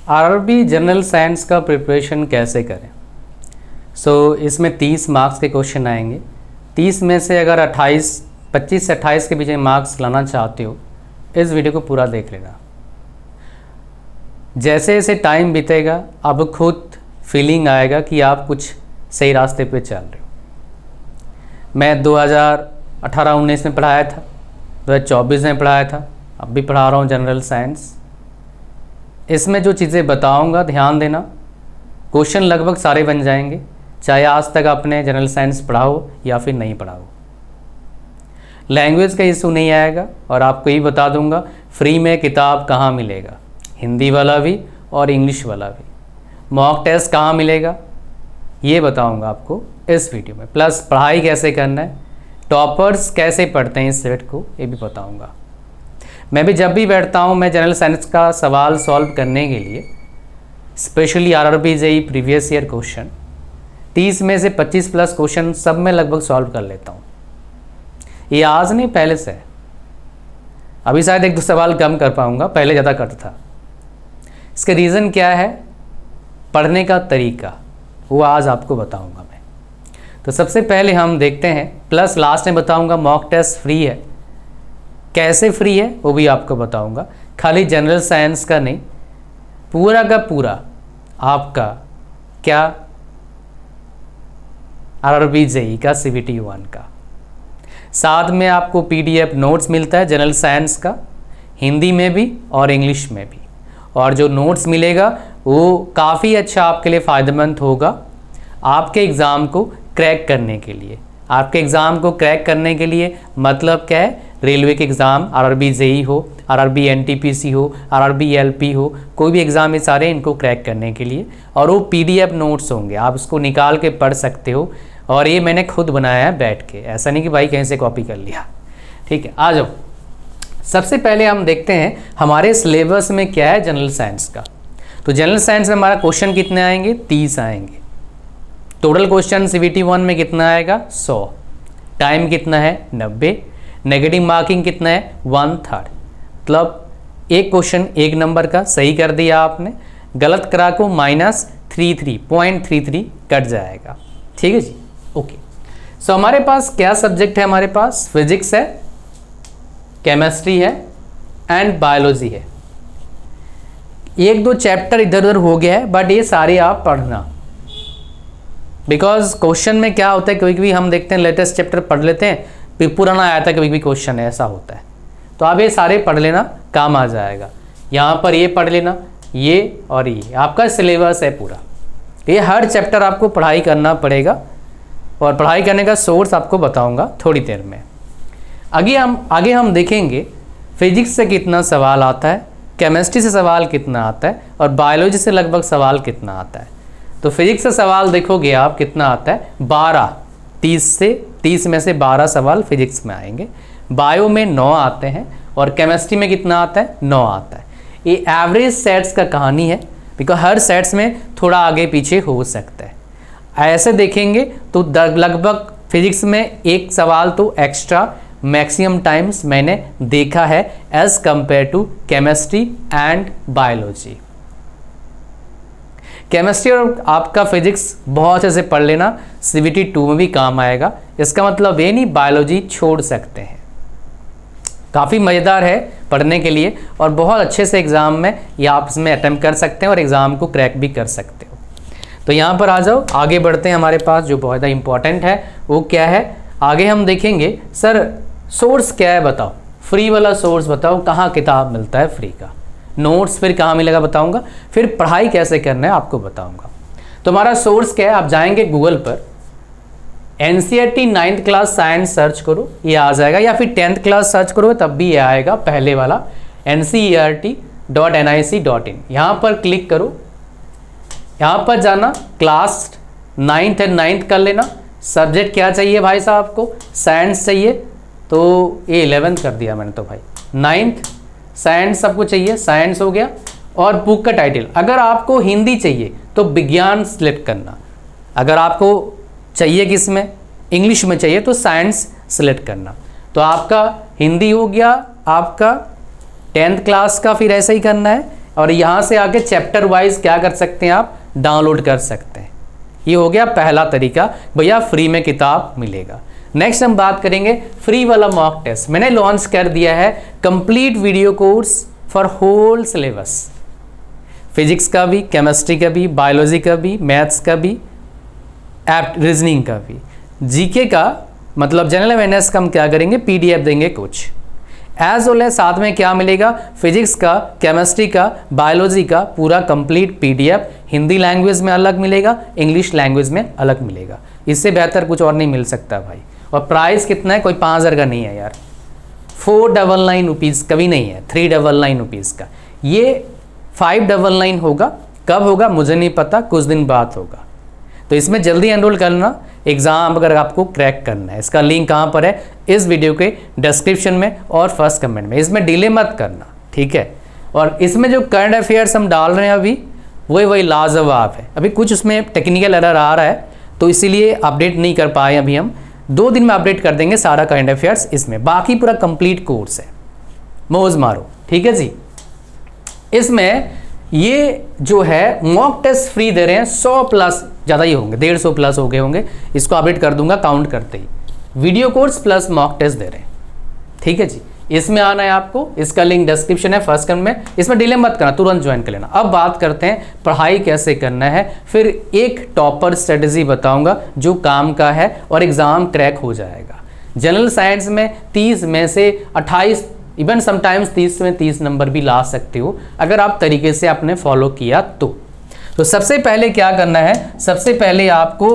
RRB general science का preparation कैसे करें। इसमें 30 मार्क्स के क्वेश्चन आएंगे। 30 में से अगर 25 से 28 के बीच में मार्क्स लाना चाहते हो, इस वीडियो को पूरा देख लेना। जैसे जैसे टाइम बीतेगा अब खुद फीलिंग आएगा कि आप कुछ सही रास्ते पे चल रहे हो। मैं 2018-19 में पढ़ाया था, 2024 में पढ़ाया था, अब भी पढ़ा रहा हूँ जनरल साइंस। इसमें जो चीज़ें बताऊंगा ध्यान देना, क्वेश्चन लगभग सारे बन जाएंगे, चाहे आज तक आपने जनरल साइंस पढ़ा हो या फिर नहीं पढ़ा हो। लैंग्वेज का इशू नहीं आएगा और आपको यही बता दूंगा फ्री में किताब कहाँ मिलेगा, हिंदी वाला भी और इंग्लिश वाला भी। मॉक टेस्ट कहाँ मिलेगा ये बताऊंगा आपको इस वीडियो में। प्लस पढ़ाई कैसे करना है, टॉपर्स कैसे पढ़ते हैं इस सेट को, ये भी बताऊंगा। मैं भी जब भी बैठता हूँ मैं जनरल साइंस का सवाल सॉल्व करने के लिए, specially RRB JEE previous year question 30 में से 25 प्लस क्वेश्चन सब में लगभग सॉल्व कर लेता हूँ। ये आज नहीं पहले से, अभी शायद 1-2 सवाल कम कर पाऊँगा, पहले ज़्यादा करता था। इसका रीज़न क्या है, पढ़ने का तरीका, वो आज आपको बताऊँगा मैं। तो सबसे पहले हम देखते हैं, प्लस लास्ट में बताऊँगा मॉक टेस्ट फ्री है, कैसे फ्री है वो भी आपको बताऊंगा। खाली जनरल साइंस का नहीं, पूरा का पूरा आपका क्या आरआरबी जेईई का CVT 1 का। साथ में आपको PDF नोट्स मिलता है जनरल साइंस का, हिंदी में भी और इंग्लिश में भी। और जो नोट्स मिलेगा वो काफ़ी अच्छा आपके लिए फ़ायदेमंद होगा आपके एग्ज़ाम को क्रैक करने के लिए। आपके एग्ज़ाम को क्रैक करने के लिए मतलब क्या है, रेलवे के एग्ज़ाम, आरआरबी जेईई हो, आरआरबी NTPC हो, आरआरबी LP हो, कोई भी एग्ज़ाम, ये सारे इनको क्रैक करने के लिए। और वो PDF नोट्स होंगे, आप उसको निकाल के पढ़ सकते हो। और ये मैंने खुद बनाया है बैठ के, ऐसा नहीं कि भाई कहीं से कॉपी कर लिया। ठीक है, आ जाओ। सबसे पहले हम देखते हैं हमारे सिलेबस में क्या है जनरल साइंस का। तो जनरल साइंस में हमारा क्वेश्चन कितने आएंगे, 30 आएंगे। टोटल क्वेश्चन CVT 1 में कितना आएगा, 100। टाइम कितना है, 90। नेगेटिव मार्किंग कितना है, 1/3। मतलब एक क्वेश्चन 1 नंबर का सही कर दिया आपने, गलत करा को -33.33 कट जाएगा। ठीक है जी, ओके। हमारे पास क्या सब्जेक्ट है, हमारे पास फिजिक्स है, केमिस्ट्री है एंड बायोलॉजी है। 1-2 चैप्टर इधर उधर हो गया है, बट ये सारे आप पढ़ना, बिकॉज क्वेश्चन में क्या होता है, कभी कभी हम देखते हैं लेटेस्ट चैप्टर पढ़ लेते हैं, फिर पुराना आया था कभी भी क्वेश्चन है, ऐसा होता है। तो आप ये सारे पढ़ लेना, काम आ जाएगा। यहाँ पर ये पढ़ लेना, ये और ये आपका सिलेबस है पूरा। ये हर चैप्टर आपको पढ़ाई करना पड़ेगा और पढ़ाई करने का सोर्स आपको बताऊंगा थोड़ी देर में। आगे हम देखेंगे फिजिक्स से कितना सवाल आता है, केमिस्ट्री से सवाल कितना आता है और बायोलॉजी से लगभग सवाल कितना आता है। तो फिजिक्स से सवाल देखोगे आप कितना आता है, 12, 30 में से 12 सवाल फिजिक्स में आएंगे। बायो में 9 आते हैं और केमिस्ट्री में कितना आता है, 9 आता है। ये एवरेज सेट्स का कहानी है, बिकॉज हर सेट्स में थोड़ा आगे पीछे हो सकता है। ऐसे देखेंगे तो लगभग फिजिक्स में एक सवाल तो एक्स्ट्रा मैक्सिमम टाइम्स मैंने देखा है as compare to chemistry and biology. Chemistry और आपका फिजिक्स बहुत अच्छे से पढ़ लेना, CVT 2 में भी काम आएगा। इसका मतलब ये नहीं बायोलॉजी छोड़ सकते हैं, काफ़ी मज़ेदार है पढ़ने के लिए और बहुत अच्छे से एग्ज़ाम में ये आप इसमें अटैम्प्ट कर सकते हैं और एग्ज़ाम को क्रैक भी कर सकते हो। तो यहाँ पर आ जाओ, आगे बढ़ते हैं। हमारे पास जो बहुत ज़्यादा इंपॉर्टेंट है वो क्या है, आगे हम देखेंगे सर सोर्स क्या है बताओ, फ्री वाला सोर्स बताओ, कहाँ किताब मिलता है फ्री का, नोट्स फिर कहाँ मिलेगा बताऊंगा, फिर पढ़ाई कैसे करना है आपको बताऊंगा। तो हमारा सोर्स क्या है, आप जाएंगे गूगल पर NCERT 9th class science search करो, ये आ जाएगा, या फिर 10th क्लास सर्च करो तब भी ये आएगा, पहले वाला ncert.nic.in। यहाँ पर क्लिक करो, यहाँ पर जाना, क्लास 9th एंड 9th कर लेना। सब्जेक्ट क्या चाहिए भाई साहब आपको, साइंस चाहिए, तो ये 11th कर दिया मैंने, तो भाई 9th साइंस सबको चाहिए, साइंस हो गया। और बुक का टाइटल, अगर आपको हिंदी चाहिए तो विज्ञान सिलेक्ट करना, अगर आपको चाहिए किस में, इंग्लिश में चाहिए तो साइंस सिलेक्ट करना। तो आपका हिंदी हो गया आपका 10th क्लास का, फिर ऐसा ही करना है और यहाँ से आके चैप्टर वाइज क्या कर सकते हैं आप, डाउनलोड कर सकते हैं। ये हो गया पहला तरीका, भैया फ्री में किताब मिलेगा। नेक्स्ट हम बात करेंगे फ्री वाला मॉक टेस्ट। मैंने लॉन्च कर दिया है complete video course for whole syllabus, physics का भी, केमिस्ट्री का भी, बायोलॉजी का भी, मैथ्स का भी, एप्ट रीजनिंग का भी, जीके का मतलब जनरल अवेयरनेस का हम क्या करेंगे, पीडीएफ देंगे कुछ, एज वेल एज साथ में क्या मिलेगा, फिजिक्स का, केमिस्ट्री का, बायोलॉजी का पूरा कंप्लीट पीडीएफ हिंदी लैंग्वेज में अलग मिलेगा, इंग्लिश लैंग्वेज में अलग मिलेगा। इससे बेहतर कुछ और नहीं मिल सकता भाई। और प्राइस कितना है, कोई 5,000 का नहीं है यार, 499 रुपीज़ का भी नहीं है, 399 रुपीज़ का। ये 599 होगा। कब होगा मुझे नहीं पता, कुछ दिन बाद होगा। तो इसमें जल्दी एनरोल करना, एग्ज़ाम अगर आपको क्रैक करना है। इसका लिंक कहाँ पर है, इस वीडियो के डिस्क्रिप्शन में और फर्स्ट कमेंट में। इसमें डिले मत करना, ठीक है। और इसमें जो करंट अफेयर्स हम डाल रहे हैं अभी वही लाजवाब है। अभी कुछ उसमें टेक्निकल एरर आ रहा है तो इसीलिए अपडेट नहीं कर पाए अभी हम। 2 दिन में अपडेट कर देंगे सारा करंट अफेयर्स इसमें। बाकी पूरा कंप्लीट कोर्स है, मौज मारो, ठीक है जी। इसमें ये जो है मॉक टेस्ट फ्री दे रहे हैं, 100 प्लस, ज़्यादा ही होंगे, 150 प्लस हो गए होंगे। इसको अपडेट कर दूंगा काउंट करते ही। Video course plus mock test दे रहे हैं, ठीक है जी। इसमें आना है आपको, इसका लिंक डिस्क्रिप्शन है फर्स्ट कमेंट में। इसमें डिले मत करना, तुरंत ज्वाइन कर लेना। अब बात करते हैं पढ़ाई कैसे करना है। फिर एक टॉपर स्ट्रेटजी बताऊंगा जो काम का है और एग्ज़ाम क्रैक हो जाएगा। जनरल साइंस में 30 में से 28, इवन समटाइम्स 30 में 30 नंबर भी ला सकते हो अगर आप तरीके से आपने फॉलो किया तो सबसे पहले क्या करना है, सबसे पहले आपको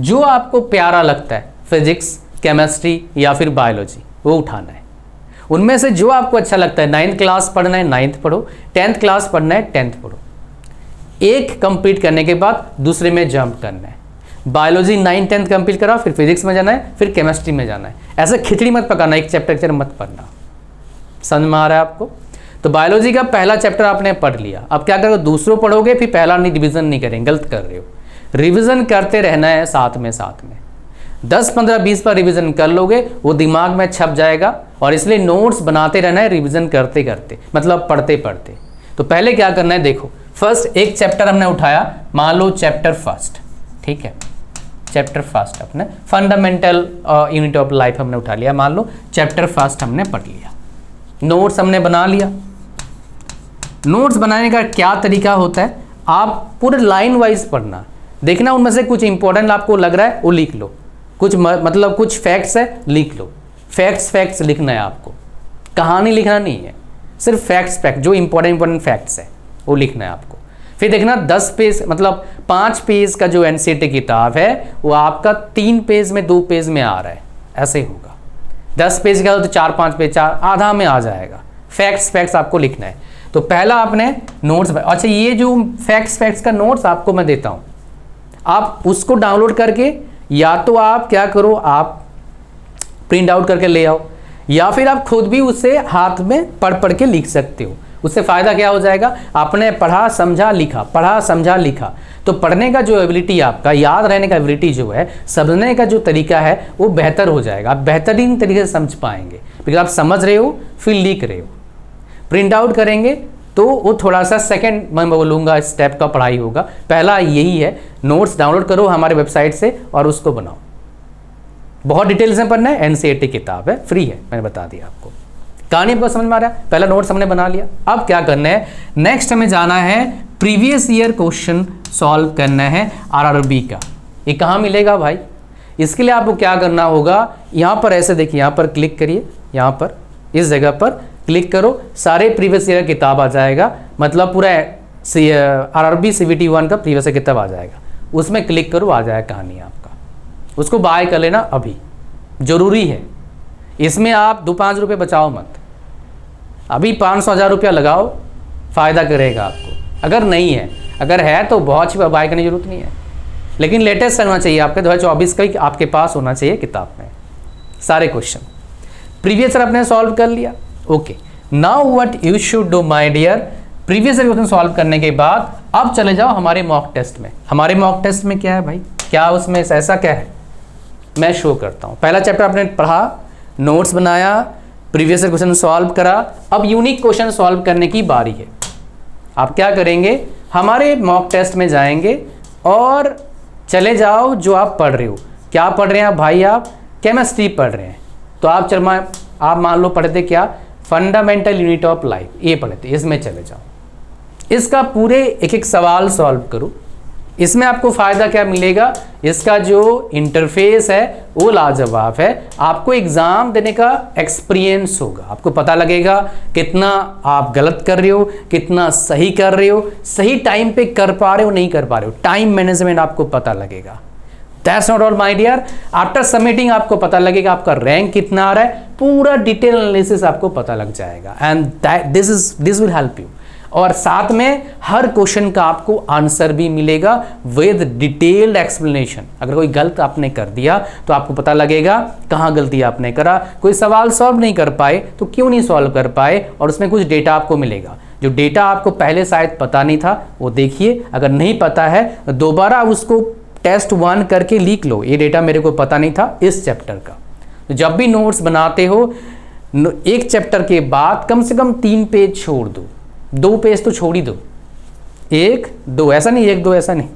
जो आपको प्यारा लगता है, फिजिक्स, केमिस्ट्री या फिर बायोलॉजी, वो उठाना है। उनमें से जो आपको अच्छा लगता है, 9th क्लास पढ़ना है 9th पढ़ो, 10th क्लास पढ़ना है 10th पढ़ो। एक कंप्लीट करने के बाद दूसरे में जंप करना है। बायोलॉजी 9th 10th कंप्लीट करा, फिर फिजिक्स में जाना है, फिर केमिस्ट्री में जाना है। ऐसे खिचड़ी मत पकाना, एक चैप्टर मत पढ़ना। समझ में आ रहा है आपको? तो बायोलॉजी का पहला चैप्टर आपने पढ़ लिया, अब क्या करोगे, दूसरों पढ़ोगे, फिर पहला नहीं, रिवीजन नहीं करेंगे, गलत कर रहे हो। रिवीजन करते रहना है साथ में 10 15 20 बार रिवीजन कर लोगे, वो दिमाग में छप जाएगा। और इसलिए नोट्स बनाते रहना है रिवीजन करते करते, मतलब पढ़ते पढ़ते। तो पहले क्या करना है, देखो फर्स्ट एक चैप्टर हमने उठाया, मान लो चैप्टर फर्स्ट, ठीक है, चैप्टर फर्स्ट अपने फंडामेंटल यूनिट ऑफ लाइफ हमने उठा लिया, मान लो चैप्टर फर्स्ट हमने पढ़ लिया। नोट्स हमने बना लिया। नोट्स बनाने का क्या तरीका होता है, आप पूरे लाइन वाइज पढ़ना, देखना उनमें से कुछ इंपॉर्टेंट आपको लग रहा है वो लिख लो, कुछ मतलब कुछ फैक्ट्स है लिख लो। फैक्ट्स लिखना है आपको, कहानी लिखना नहीं है, सिर्फ फैक्ट जो इंपॉर्टेंट फैक्ट्स है वो लिखना है आपको। फिर देखना 10 पेज मतलब 5 पेज का जो एनसीईआरटी किताब है वो आपका 3 पेज में 2 पेज में आ रहा है, ऐसे होगा। 10 पेज का तो 4-5 पेज, 4 आधा में आ जाएगा। फैक्ट्स आपको लिखना है। तो पहला आपने नोट्स, अच्छा ये जो फैक्ट्स का नोट्स आपको मैं देता हूँ, आप उसको डाउनलोड करके या तो आप क्या करो, आप प्रिंट आउट करके ले आओ, या फिर आप खुद भी उसे हाथ में पढ़ के लिख सकते हो। उससे फ़ायदा क्या हो जाएगा, आपने पढ़ा समझा लिखा, तो पढ़ने का जो एबिलिटी आपका, याद रहने का एबिलिटी जो है, समझने का जो तरीका है वो बेहतर हो जाएगा। आप बेहतरीन तरीके से समझ पाएंगे, बिकॉज आप समझ रहे हो फिर लिख रहे हो। प्रिंट आउट करेंगे तो वो थोड़ा सा सेकंड मैं बोलूँगा स्टेप का पढ़ाई होगा। पहला यही है, नोट्स डाउनलोड करो हमारे वेबसाइट से और उसको बनाओ। बहुत डिटेल्स में पढ़ना है, एनसीईआरटी किताब है, फ्री है, मैंने बता दिया आपको। कहानी आपको समझ में आ रहा है, पहला नोट्स हमने बना लिया। अब क्या करना है, नेक्स्ट हमें जाना है प्रीवियस ईयर क्वेश्चन सॉल्व करना है आरआरबी का। ये कहाँ मिलेगा भाई, इसके लिए आपको क्या करना होगा, यहाँ पर ऐसे देखिए, यहाँ पर क्लिक करिए, यहाँ पर इस जगह पर क्लिक करो, सारे प्रीवियस ईयर किताब आ जाएगा, मतलब पूरा आरआरबी CVT 1 का प्रीवियस ईयर किताब आ जाएगा। उसमें क्लिक करो, आ जाएगा कहानी आपका, उसको बाय कर लेना अभी, ज़रूरी है। इसमें आप 2-5 रुपये बचाओ मत, अभी 500-1000 रुपया लगाओ, फ़ायदा करेगा आपको। अगर नहीं है, अगर है तो बहुत सी बाय करने की जरूरत नहीं है, लेकिन लेटेस्ट होना चाहिए आपके 2024 का ही आपके पास होना चाहिए किताब में सारे क्वेश्चन। प्रीवियस ईयर आपने सॉल्व कर लिया, okay. Now what you should do my dear, previous year question solve करने के बाद अब चले जाओ हमारे मॉक टेस्ट में। हमारे मॉक टेस्ट में क्या है भाई, क्या उसमें ऐसा क्या है, मैं शो करता हूँ। पहला चैप्टर आपने पढ़ा, नोट्स बनाया, प्रीवियस ईयर क्वेश्चन सॉल्व करा, अब यूनिक क्वेश्चन सॉल्व करने की बारी है। आप क्या करेंगे, हमारे मॉक टेस्ट में जाएंगे और चले जाओ जो आप पढ़ रहे हो। क्या पढ़ रहे हैं आप भाई, आप केमिस्ट्री पढ़ रहे हैं, तो आप मान लो पढ़ते क्या, फंडामेंटल यूनिट ऑफ लाइफ, ये पढ़ते, इसमें चले जाओ, इसका पूरे एक एक सवाल सॉल्व करो। इसमें आपको फ़ायदा क्या मिलेगा, इसका जो इंटरफेस है वो लाजवाब है, आपको एग्ज़ाम देने का एक्सपीरियंस होगा, आपको पता लगेगा कितना आप गलत कर रहे हो, कितना सही कर रहे हो, सही टाइम पे कर पा रहे हो नहीं कर पा रहे हो, टाइम मैनेजमेंट आपको पता लगेगा। That's not all my dear, after submitting आपको पता लगेगा आपका रैंक कितना आ रहा है, पूरा डिटेल एनालिसिस आपको पता लग जाएगा, and this will help you. और साथ में हर क्वेश्चन का आपको आंसर भी मिलेगा विद डिटेल्ड एक्सप्लेनेशन। अगर कोई गलत आपने कर दिया तो आपको पता लगेगा कहाँ गलती आपने करा, कोई सवाल सॉल्व नहीं कर पाए तो क्यों नहीं सॉल्व कर पाए, और उसमें कुछ डेटा आपको मिलेगा। जो डेटा आपको पहले शायद पता नहीं था वो देखिए, अगर नहीं पता है दोबारा उसको टेस्ट 1 करके लिख लो, ये डेटा मेरे को पता नहीं था इस चैप्टर का। तो जब भी नोट्स बनाते हो एक चैप्टर के बाद कम से कम 3 पेज छोड़ दो, 2 पेज तो छोड़ ही दो, 1-2 ऐसा नहीं, 1-2 ऐसा नहीं,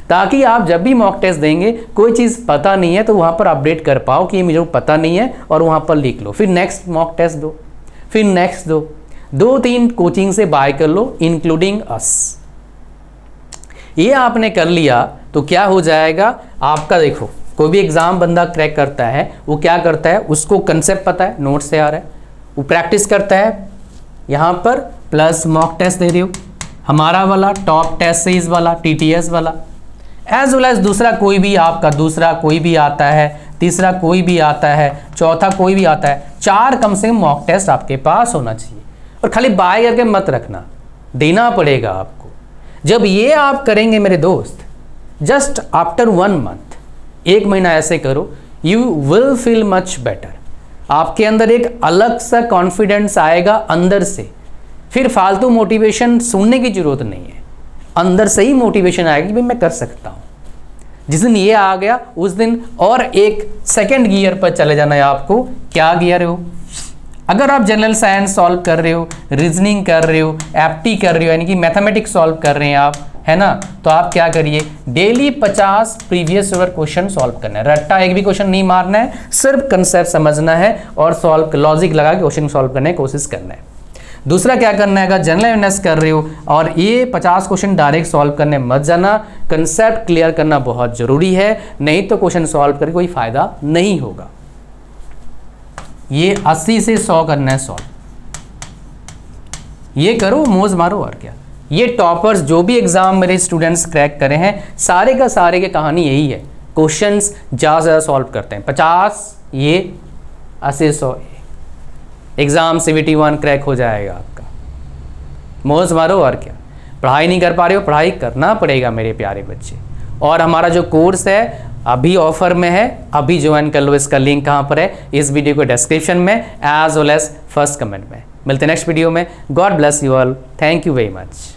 ताकि आप जब भी मॉक टेस्ट देंगे कोई चीज़ पता नहीं है तो वहाँ पर अपडेट कर पाओ कि ये मुझे पता नहीं है, और वहाँ पर लिख लो, फिर नेक्स्ट मॉक टेस्ट दो, फिर नेक्स्ट दो, 2-3 कोचिंग से बाय कर लो इंक्लूडिंग अस। ये आपने कर लिया तो क्या हो जाएगा आपका, देखो कोई भी एग्ज़ाम बंदा क्रैक करता है वो क्या करता है, उसको कंसेप्ट पता है, नोट से आ रहा है, वो प्रैक्टिस करता है यहाँ पर, प्लस मॉक टेस्ट दे रही हो, हमारा वाला टॉप टेस्ट सीरीज वाला TTS वाला, एज वेल एज दूसरा कोई भी आपका, दूसरा कोई भी आता है, तीसरा कोई भी आता है, चौथा कोई भी आता है, 4 कम से कम मॉक टेस्ट आपके पास होना चाहिए। और खाली बाय करके मत रखना, देना पड़ेगा आपको। जब ये आप करेंगे मेरे दोस्त, जस्ट आफ्टर 1 मंथ, 1 महीना ऐसे करो, you will feel much better. आपके अंदर एक अलग सा कॉन्फिडेंस आएगा अंदर से, फिर फालतू मोटिवेशन सुनने की जरूरत नहीं है, अंदर से ही मोटिवेशन आएगी कि भाई मैं कर सकता हूँ। जिस दिन ये आ गया उस दिन और एक सेकंड गियर पर चले जाना है आपको। क्या गियर हो, अगर आप जनरल साइंस सॉल्व कर रहे हो, रीजनिंग कर रहे हो, एप्टी कर रहे हो, यानी कि मैथमेटिक्स सॉल्व कर रहे हैं आप, है ना, तो आप क्या करिए, daily 50 previous year question solve करना है। रट्टा एक भी क्वेश्चन नहीं मारना है, सिर्फ कंसेप्ट समझना है और सॉल्व, लॉजिक लगा के क्वेश्चन सॉल्व करने की कोशिश करना है। दूसरा क्या करना है, अगर जनरल अवेयरनेस कर रहे हो और ये 50 क्वेश्चन डायरेक्ट सॉल्व करने मत जाना, कंसेप्ट क्लियर करना बहुत जरूरी है, नहीं तो क्वेश्चन सॉल्व करके कोई फायदा नहीं होगा। ये 80 से 100 करना है सॉल्व, ये करो, मौज मारो, और क्या। ये टॉपर्स जो भी एग्जाम मेरे स्टूडेंट्स क्रैक करे हैं, सारे का सारे की कहानी यही है, क्वेश्चंस ज़्यादा से ज़्यादा सॉल्व करते हैं। 50 ये, 80 100 एग्जाम CBT 1 क्रैक हो जाएगा आपका। मौज मारो, और क्या। पढ़ाई नहीं कर पा रहे हो, पढ़ाई करना पड़ेगा मेरे प्यारे बच्चे। और हमारा जो कोर्स है अभी ऑफर में है, अभी ज्वाइन कर लो। इसका लिंक कहाँ पर है, इस वीडियो को डिस्क्रिप्शन में as well as first comment में। मिलते हैं नेक्स्ट वीडियो में। God bless you all, thank you very much.